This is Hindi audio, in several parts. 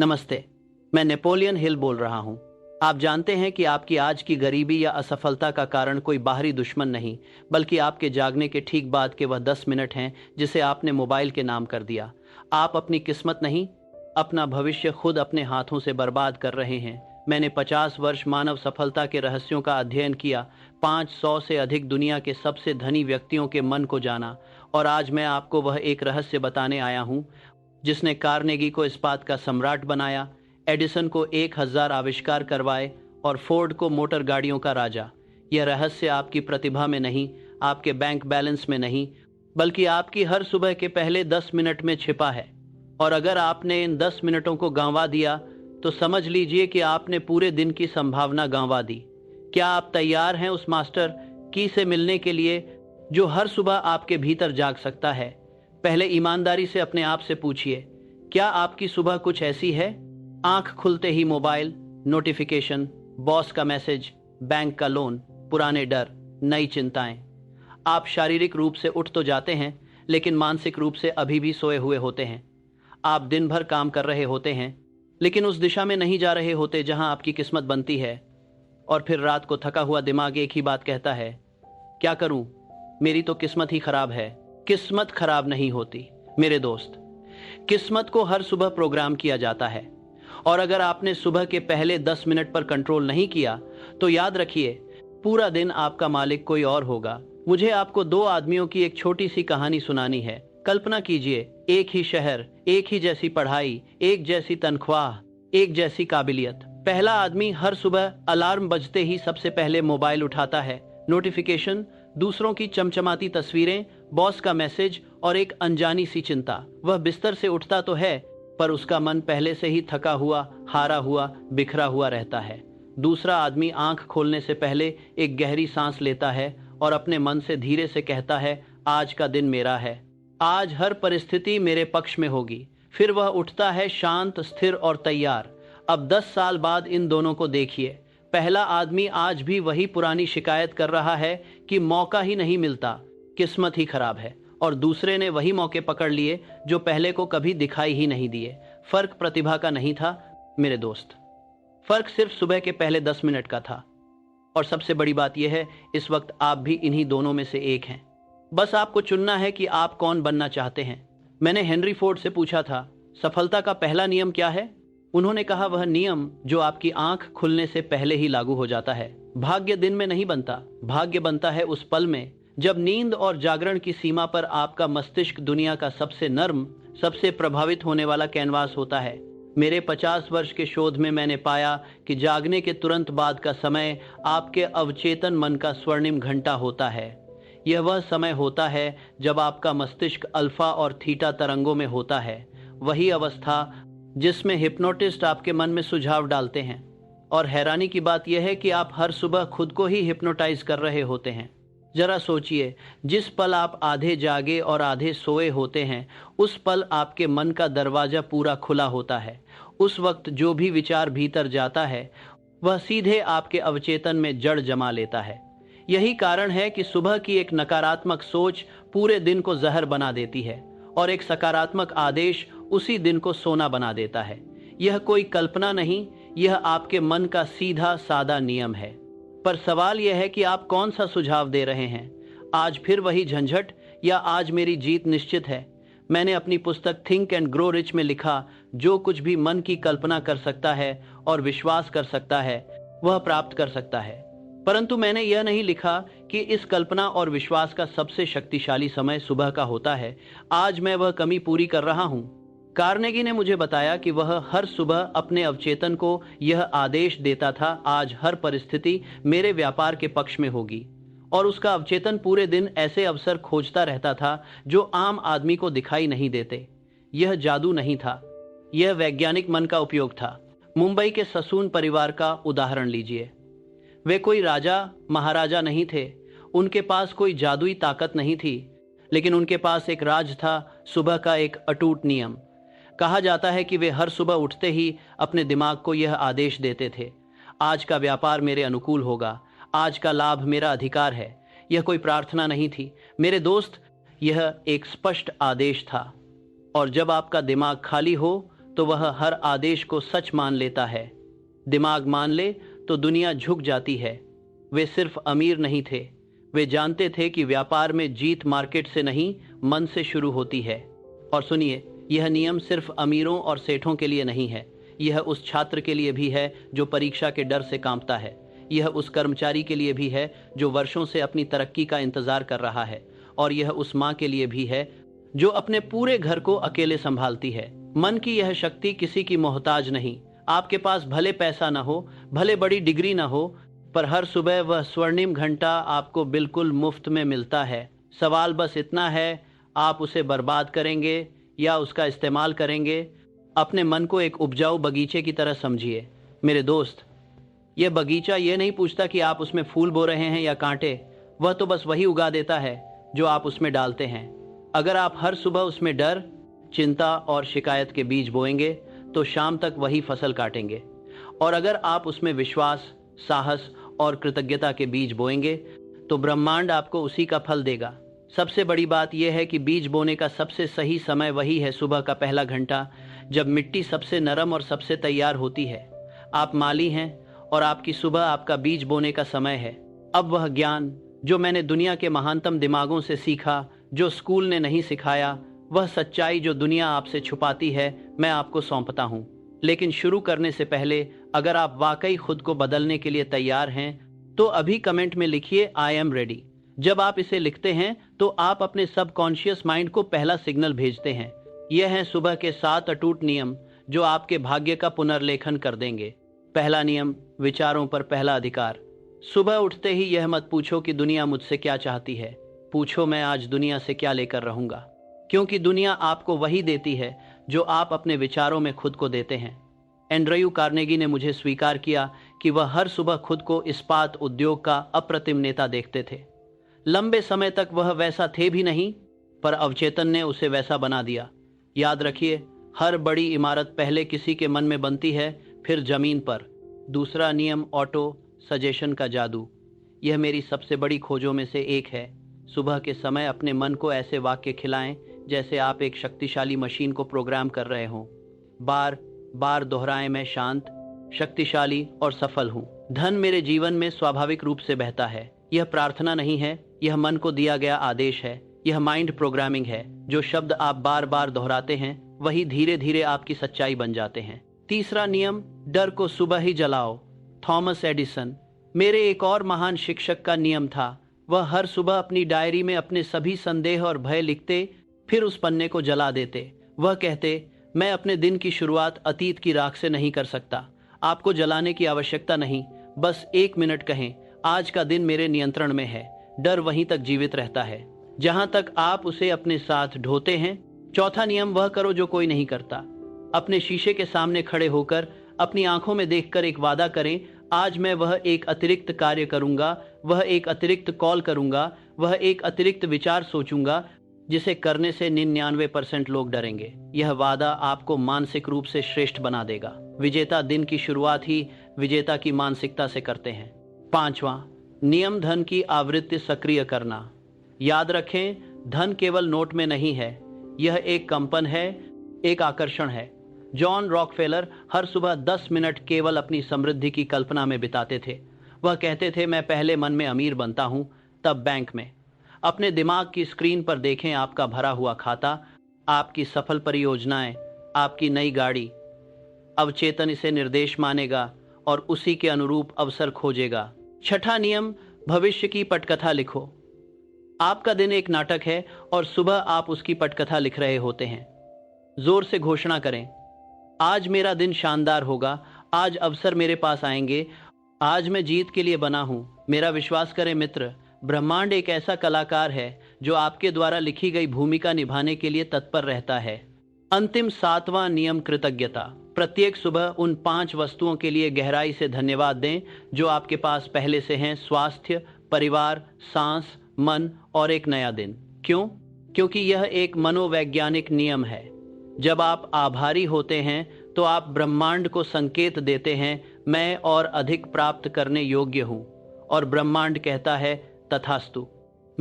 नमस्ते। मैं नेपोलियन हिल बोल रहा हूं। आप जानते हैं कि आपकी आज की गरीबी या असफलता का कारण कोई बाहरी दुश्मन नहीं, बल्कि आपके जागने के ठीक बाद के वह 10 मिनट हैं जिसे आपने मोबाइल के नाम कर दिया। आप अपनी किस्मत नहीं, अपना भविष्य खुद अपने हाथों से बर्बाद कर रहे हैं। मैंने 50 वर्ष मानव सफलता के रहस्यों का अध्ययन किया, 500 से अधिक दुनिया के सबसे धनी व्यक्तियों के मन को जाना, और आज मैं आपको वह एक रहस्य बताने आया हूं जिसने कार्नेगी को इस्पात का सम्राट बनाया, एडिसन को 1000 आविष्कार करवाए और फोर्ड को मोटर गाड़ियों का राजा। यह रहस्य आपकी प्रतिभा में नहीं, आपके बैंक बैलेंस में नहीं, बल्कि आपकी हर सुबह के पहले 10 मिनट में छिपा है। और अगर आपने इन 10 मिनटों को गंवा दिया तो समझ लीजिए कि आपने पूरे दिन की संभावना गंवा दी। क्या आप तैयार हैं उस मास्टर की से मिलने के लिए जो हर सुबह आपके भीतर जाग सकता है? पहले ईमानदारी से अपने आप से पूछिए, क्या आपकी सुबह कुछ ऐसी है? आंख खुलते ही मोबाइल, नोटिफिकेशन, बॉस का मैसेज, बैंक का लोन, पुराने डर, नई चिंताएं। आप शारीरिक रूप से उठ तो जाते हैं, लेकिन मानसिक रूप से अभी भी सोए हुए होते हैं। आप दिन भर काम कर रहे होते हैं, लेकिन उस दिशा में नहीं जा रहे होते जहां आपकी किस्मत बनती है। और फिर रात को थका हुआ दिमाग एक ही बात कहता है, क्या करूं, मेरी तो किस्मत ही खराब है। किस्मत खराब नहीं होती मेरे दोस्त। किस्मत को हर सुबह प्रोग्राम किया जाता है, और अगर आपने सुबह के पहले 10 मिनट पर कंट्रोल नहीं किया तो याद रखिए, पूरा दिन आपका मालिक कोई और होगा। मुझे आपको 2 आदमियों की एक छोटी सी कहानी सुनानी है। कल्पना कीजिए, एक ही शहर, एक ही जैसी पढ़ाई, एक जैसी तनख्वाह, एक जैसी काबिलियत। पहला आदमी हर सुबह अलार्म बजते ही सबसे पहले मोबाइल उठाता है। नोटिफिकेशन, दूसरों की चमचमाती तस्वीरें, बॉस का मैसेज और एक अनजानी सी चिंता। वह बिस्तर से उठता तो है, पर उसका मन पहले से ही थका हुआ, हारा हुआ, बिखरा हुआ रहता है। दूसरा आदमी आंख खोलने से पहले एक गहरी सांस लेता है और अपने मन से धीरे से कहता है, आज का दिन मेरा है, आज हर परिस्थिति मेरे पक्ष में होगी। फिर वह उठता है शांत, स्थिर और तैयार। अब 10 साल बाद इन दोनों को देखिए। पहला आदमी आज भी वही पुरानी शिकायत कर रहा है कि मौका ही नहीं मिलता, किस्मत ही खराब है, और दूसरे ने वही मौके पकड़ लिए जो पहले को कभी दिखाई ही नहीं दिए। फर्क प्रतिभा का नहीं था मेरे दोस्त, फर्क सिर्फ सुबह के पहले 10 मिनट का था। और सबसे बड़ी बात यह है, इस वक्त आप भी इन्हीं दोनों में से एक हैं। बस आपको चुनना है कि आप कौन बनना चाहते हैं। मैंने हेनरी फोर्ड से पूछा था, सफलता का पहला नियम क्या है? उन्होंने कहा, वह नियम जो आपकी आंख खुलने से पहले ही लागू हो जाता है। भाग्य दिन में नहीं बनता, भाग्य बनता है उस पल में जब नींद और जागरण की सीमा पर आपका मस्तिष्क दुनिया का सबसे नर्म, सबसे प्रभावित होने वाला कैनवास होता है। मेरे 50 वर्ष के शोध में मैंने पाया कि जागने के तुरंत बाद का समय आपके अवचेतन मन का स्वर्णिम घंटा होता है। यह वह समय होता है जब आपका मस्तिष्क अल्फा और थीटा तरंगों में होता है, वही अवस्था जिसमें हिप्नोटिस्ट आपके मन में सुझाव डालते हैं। और हैरानी की बात यह है कि आप हर सुबह खुद को ही हिप्नोटाइज कर रहे होते हैं। जरा सोचिए, जिस पल आप आधे जागे और आधे सोए होते हैं, उस पल आपके मन का दरवाजा पूरा खुला होता है। उस वक्त जो भी विचार भीतर जाता है वह सीधे आपके अवचेतन में जड़ जमा लेता है। यही कारण है कि सुबह की एक नकारात्मक सोच पूरे दिन को जहर बना देती है, और एक सकारात्मक आदेश उसी दिन को सोना बना देता है। यह कोई कल्पना नहीं, यह आपके मन का सीधा सादा नियम है। पर सवाल यह है कि आप कौन सा सुझाव दे रहे हैं? आज फिर वही झंझट, या आज मेरी जीत निश्चित है? मैंने अपनी पुस्तक थिंक एंड ग्रो रिच में लिखा, जो कुछ भी मन की कल्पना कर सकता है और विश्वास कर सकता है वह प्राप्त कर सकता है। परंतु मैंने यह नहीं लिखा कि इस कल्पना और विश्वास का सबसे शक्तिशाली समय सुबह का होता है। आज मैं वह कमी पूरी कर रहा हूं। कार्नेगी ने मुझे बताया कि वह हर सुबह अपने अवचेतन को यह आदेश देता था, आज हर परिस्थिति मेरे व्यापार के पक्ष में होगी। और उसका अवचेतन पूरे दिन ऐसे अवसर खोजता रहता था जो आम आदमी को दिखाई नहीं देते। यह जादू नहीं था, यह वैज्ञानिक मन का उपयोग था। मुंबई के ससून परिवार का उदाहरण लीजिए। वे कोई राजा महाराजा नहीं थे, उनके पास कोई जादुई ताकत नहीं थी, लेकिन उनके पास एक राज था, सुबह का एक अटूट नियम। कहा जाता है कि वे हर सुबह उठते ही अपने दिमाग को यह आदेश देते थे, आज का व्यापार मेरे अनुकूल होगा, आज का लाभ मेरा अधिकार है। यह कोई प्रार्थना नहीं थी मेरे दोस्त, यह एक स्पष्ट आदेश था। और जब आपका दिमाग खाली हो तो वह हर आदेश को सच मान लेता है। दिमाग मान ले तो दुनिया झुक जाती है। वे सिर्फ अमीर नहीं थे, वे जानते थे कि व्यापार में जीत मार्केट से नहीं, मन से शुरू होती है। और सुनिए, यह नियम सिर्फ अमीरों और सेठों के लिए नहीं है, यह उस छात्र के लिए भी है जो परीक्षा के डर से कांपता है। यह उस कर्मचारी के लिए भी है जो वर्षों से अपनी तरक्की का इंतजार कर रहा है। और यह उस माँ के लिए भी है जो अपने पूरे घर को अकेले संभालती है। मन की यह शक्ति किसी की मोहताज नहीं। आपके पास भले पैसा न हो, भले बड़ी डिग्री न हो, पर हर सुबह वह स्वर्णिम घंटा आपको बिल्कुल मुफ्त में मिलता है। सवाल बस इतना है, आप उसे बर्बाद करेंगे या उसका इस्तेमाल करेंगे। अपने मन को एक उपजाऊ बगीचे की तरह समझिए। मेरे दोस्त, यह बगीचा ये नहीं पूछता कि आप उसमें फूल बो रहे हैं या कांटे, वह तो बस वही उगा देता है जो आप उसमें डालते हैं। अगर आप हर सुबह उसमें डर, चिंता और शिकायत के बीज बोएंगे तो शाम तक वही फसल काटेंगे। और अगर आप उसमें विश्वास, साहस और कृतज्ञता के बीज बोएंगे तो ब्रह्मांड आपको उसी का फल देगा। सबसे बड़ी बात यह है कि बीज बोने का सबसे सही समय वही है, सुबह का पहला घंटा, जब मिट्टी सबसे नरम और सबसे तैयार होती है। आप माली हैं और आपकी सुबह आपका बीज बोने का समय है। अब वह ज्ञान जो मैंने दुनिया के महानतम दिमागों से सीखा, जो स्कूल ने नहीं सिखाया, वह सच्चाई जो दुनिया आपसे छुपाती है, मैं आपको सौंपता हूँ। लेकिन शुरू करने से पहले अगर आप वाकई खुद को बदलने के लिए तैयार हैं तो अभी कमेंट में लिखिए आई एम रेडी। जब आप इसे लिखते हैं तो आप अपने सबकॉन्शियस माइंड को पहला सिग्नल भेजते हैं। यह हैं सुबह के 7 अटूट नियम जो आपके भाग्य का पुनर्लेखन कर देंगे। पहला नियम, विचारों पर पहला अधिकार। सुबह उठते ही यह मत पूछो कि दुनिया मुझसे क्या चाहती है, पूछो मैं आज दुनिया से क्या लेकर रहूंगा। क्योंकि दुनिया आपको वही देती है जो आप अपने विचारों में खुद को देते हैं। एंड्रयू कार्नेगी ने मुझे स्वीकार किया कि वह हर सुबह खुद को इस्पात उद्योग का अप्रतिम नेता देखते थे। लंबे समय तक वह वैसा थे भी नहीं, पर अवचेतन ने उसे वैसा बना दिया। याद रखिए, हर बड़ी इमारत पहले किसी के मन में बनती है, फिर जमीन पर। दूसरा नियम, ऑटो सजेशन का जादू। यह मेरी सबसे बड़ी खोजों में से एक है। सुबह के समय अपने मन को ऐसे वाक्य खिलाएं जैसे आप एक शक्तिशाली मशीन को प्रोग्राम कर रहे हों। बार बार दोहराएं, मैं शांत, शक्तिशाली और सफल हूँ। धन मेरे जीवन में स्वाभाविक रूप से बहता है। यह प्रार्थना नहीं है, यह मन को दिया गया आदेश है। यह माइंड प्रोग्रामिंग है। जो शब्द आप बार बार दोहराते हैं वही धीरे धीरे आपकी सच्चाई बन जाते हैं। तीसरा नियम, डर को सुबह ही जलाओ। थॉमस एडिसन, मेरे एक और महान शिक्षक का नियम था। वह हर सुबह अपनी डायरी में अपने सभी संदेह और भय लिखते, फिर उस पन्ने को जला देते। वह कहते, मैं अपने दिन की शुरुआत अतीत की राख से नहीं कर सकता। आपको जलाने की आवश्यकता नहीं, बस 1 मिनट कहें, आज का दिन मेरे नियंत्रण में है। डर वहीं तक जीवित रहता है जहां तक आप उसे अपने साथ ढोते हैं। चौथा नियम, वह करो जो कोई नहीं करता। अपने शीशे के सामने खड़े होकर अपनी आंखों में देखकर एक वादा करें, आज मैं वह एक अतिरिक्त कार्य करूंगा, वह एक अतिरिक्त कॉल करूंगा, वह एक अतिरिक्त विचार सोचूंगा जिसे करने से 99% लोग डरेंगे। यह वादा आपको मानसिक रूप से श्रेष्ठ बना देगा। विजेता दिन की शुरुआत ही विजेता की मानसिकता से करते हैं। पांचवा नियम, धन की आवृत्ति सक्रिय करना। याद रखें, धन केवल नोट में नहीं है, यह एक कंपन है, एक आकर्षण है। जॉन रॉकफेलर हर सुबह 10 मिनट केवल अपनी समृद्धि की कल्पना में बिताते थे। वह कहते थे, मैं पहले मन में अमीर बनता हूं, तब बैंक में। अपने दिमाग की स्क्रीन पर देखें आपका भरा हुआ खाता, आपकी सफल परियोजनाएं, आपकी नई गाड़ी। अवचेतन इसे निर्देश मानेगा और उसी के अनुरूप अवसर खोजेगा। छठा नियम, भविष्य की पटकथा लिखो। आपका दिन एक नाटक है और सुबह आप उसकी पटकथा लिख रहे होते हैं। जोर से घोषणा करें, आज मेरा दिन शानदार होगा, आज अवसर मेरे पास आएंगे, आज मैं जीत के लिए बना हूं। मेरा विश्वास करें मित्र, ब्रह्मांड एक ऐसा कलाकार है जो आपके द्वारा लिखी गई भूमिका निभाने के लिए तत्पर रहता है। अंतिम 7वां नियम, कृतज्ञता। प्रत्येक सुबह उन 5 वस्तुओं के लिए गहराई से धन्यवाद दें जो आपके पास पहले से हैं। स्वास्थ्य, परिवार, सांस, मन और एक नया दिन। क्यों? क्योंकि यह एक मनोवैज्ञानिक नियम है। जब आप आभारी होते हैं तो आप ब्रह्मांड को संकेत देते हैं, मैं और अधिक प्राप्त करने योग्य हूं। और ब्रह्मांड कहता है, तथास्तु।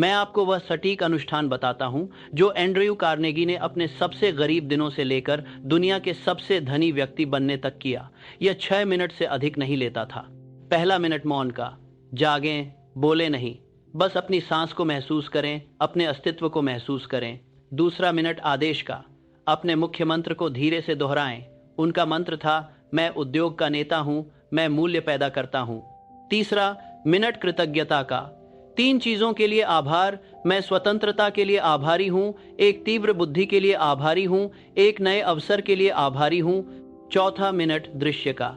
मैं आपको वह सटीक अनुष्ठान बताता हूं जो एंड्रयू कार्नेगी ने अपने सबसे गरीब दिनों से लेकर दुनिया के सबसे धनी व्यक्ति बनने तक किया। यह 6 मिनट से अधिक नहीं लेता था। पहला मिनट मौन का, जागें, बोले नहीं, बस अपनी सांस को महसूस करें, अपने अस्तित्व को महसूस करें। दूसरा मिनट आदेश का, अपने मुख्य मंत्र को धीरे से दोहराएं। उनका मंत्र था, मैं उद्योग का नेता हूं, मैं मूल्य पैदा करता हूं। तीसरा मिनट कृतज्ञता का, 3 चीजों के लिए आभार, मैं स्वतंत्रता के लिए आभारी हूं, एक तीव्र बुद्धि के लिए आभारी हूं, एक नए अवसर के लिए आभारी हूं। चौथा मिनट दृश्य का,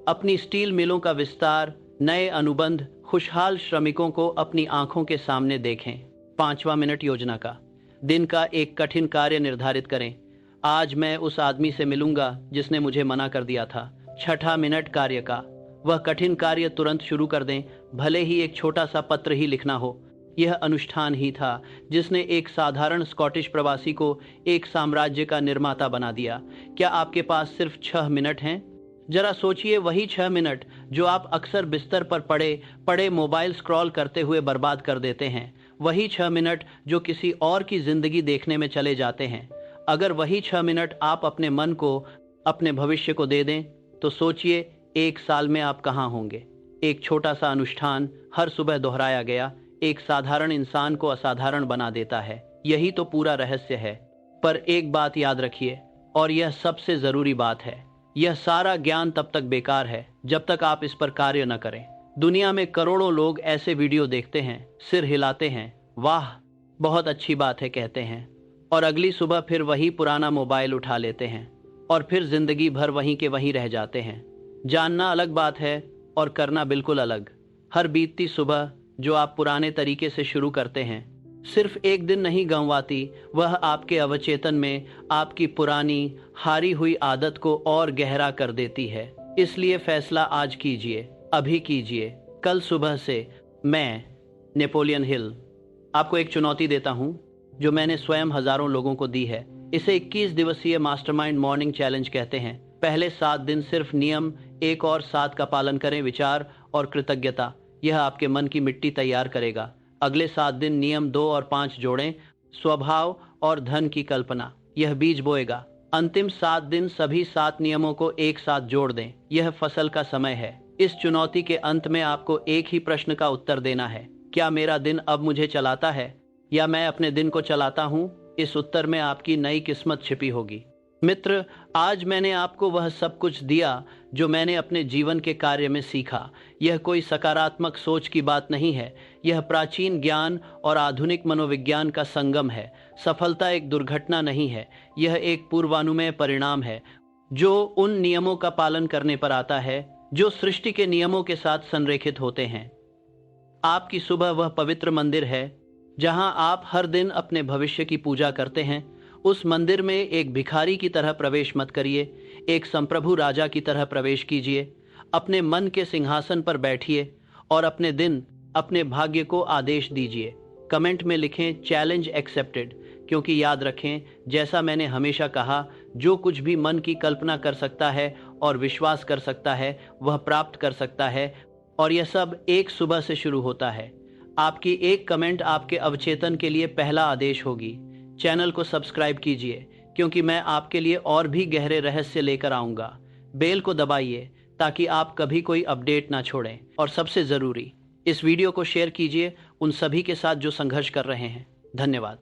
अपनी स्टील मिलों का विस्तार, नए अनुबंध, खुशहाल श्रमिकों को अपनी आंखों के सामने देखें। पांचवा मिनट योजना का, दिन का एक कठिन कार्य निर्धारित करें। आज मैं उस आदमी से मिलूंगा जिसने मुझे मना कर दिया था। छठा मिनट कार्य का, वह कठिन कार्य तुरंत शुरू कर दें, भले ही एक छोटा सा पत्र ही लिखना हो। यह अनुष्ठान ही था जिसने एक साधारण स्कॉटिश प्रवासी को एक साम्राज्य का निर्माता बना दिया। क्या आपके पास सिर्फ 6 मिनट हैं? जरा सोचिए, वही 6 मिनट जो आप अक्सर बिस्तर पर पड़े मोबाइल स्क्रॉल करते हुए बर्बाद कर देते हैं, वही 6 मिनट जो किसी और की जिंदगी देखने में चले जाते हैं। अगर वही 6 मिनट आप अपने मन को, अपने भविष्य को दे दें, तो सोचिए 1 साल में आप कहाँ होंगे। एक छोटा सा अनुष्ठान हर सुबह दोहराया गया, एक साधारण इंसान को असाधारण बना देता है। यही तो पूरा रहस्य है। पर एक बात याद रखिए, और यह सबसे जरूरी बात है, यह सारा ज्ञान तब तक बेकार है जब तक आप इस पर कार्य न करें। दुनिया में करोड़ों लोग ऐसे वीडियो देखते हैं, सिर हिलाते हैं, वाह बहुत अच्छी बात है कहते हैं, और अगली सुबह फिर वही पुराना मोबाइल उठा लेते हैं और फिर जिंदगी भर वहीं के वहीं रह जाते हैं। जानना अलग बात है और करना बिल्कुल अलग। हर बीतती सुबह जो आप पुराने तरीके से शुरू करते हैं, सिर्फ एक दिन नहीं गंवाती, वह आपके अवचेतन में आपकी पुरानी हारी हुई आदत को और गहरा कर देती है। इसलिए फैसला आज कीजिए, अभी कीजिए, कल सुबह से। मैं नेपोलियन हिल आपको एक चुनौती देता हूं जो मैंने स्वयं हजारों लोगों को दी है। इसे 21 दिवसीय मास्टरमाइंड मॉर्निंग चैलेंज कहते हैं। पहले 7 दिन सिर्फ नियम 1 और 7 का पालन करें, विचार और कृतज्ञता, यह आपके मन की मिट्टी तैयार करेगा। अगले 7 दिन नियम 2 और 5 जोड़ें, स्वभाव और धन की कल्पना, यह बीज बोएगा। अंतिम 7 दिन सभी 7 नियमों को एक साथ जोड़ दें, यह फसल का समय है। इस चुनौती के अंत में आपको एक ही प्रश्न का उत्तर देना है, क्या मेरा दिन अब मुझे चलाता है या मैं अपने दिन को चलाता हूँ? इस उत्तर में आपकी नई किस्मत छिपी होगी। मित्र, आज मैंने आपको वह सब कुछ दिया जो मैंने अपने जीवन के कार्य में सीखा। यह कोई सकारात्मक सोच की बात नहीं है, यह प्राचीन ज्ञान और आधुनिक मनोविज्ञान का संगम है। सफलता एक दुर्घटना नहीं है, यह एक पूर्वानुमेय परिणाम है जो उन नियमों का पालन करने पर आता है जो सृष्टि के नियमों के साथ संरेखित होते हैं। आपकी सुबह वह पवित्र मंदिर है जहां आप हर दिन अपने भविष्य की पूजा करते हैं। उस मंदिर में एक भिखारी की तरह प्रवेश मत करिए, एक संप्रभु राजा की तरह प्रवेश कीजिए। अपने मन के सिंहासन पर बैठिए और अपने दिन, अपने भाग्य को आदेश दीजिए। कमेंट में लिखें चैलेंज एक्सेप्टेड, क्योंकि याद रखें, जैसा मैंने हमेशा कहा, जो कुछ भी मन की कल्पना कर सकता है और विश्वास कर सकता है वह प्राप्त कर सकता है, और यह सब एक सुबह से शुरू होता है। आपकी एक कमेंट आपके अवचेतन के लिए पहला आदेश होगी। चैनल को सब्सक्राइब कीजिए क्योंकि मैं आपके लिए और भी गहरे रहस्य लेकर आऊँगा। बेल को दबाइए ताकि आप कभी कोई अपडेट ना छोड़ें, और सबसे ज़रूरी, इस वीडियो को शेयर कीजिए उन सभी के साथ जो संघर्ष कर रहे हैं। धन्यवाद।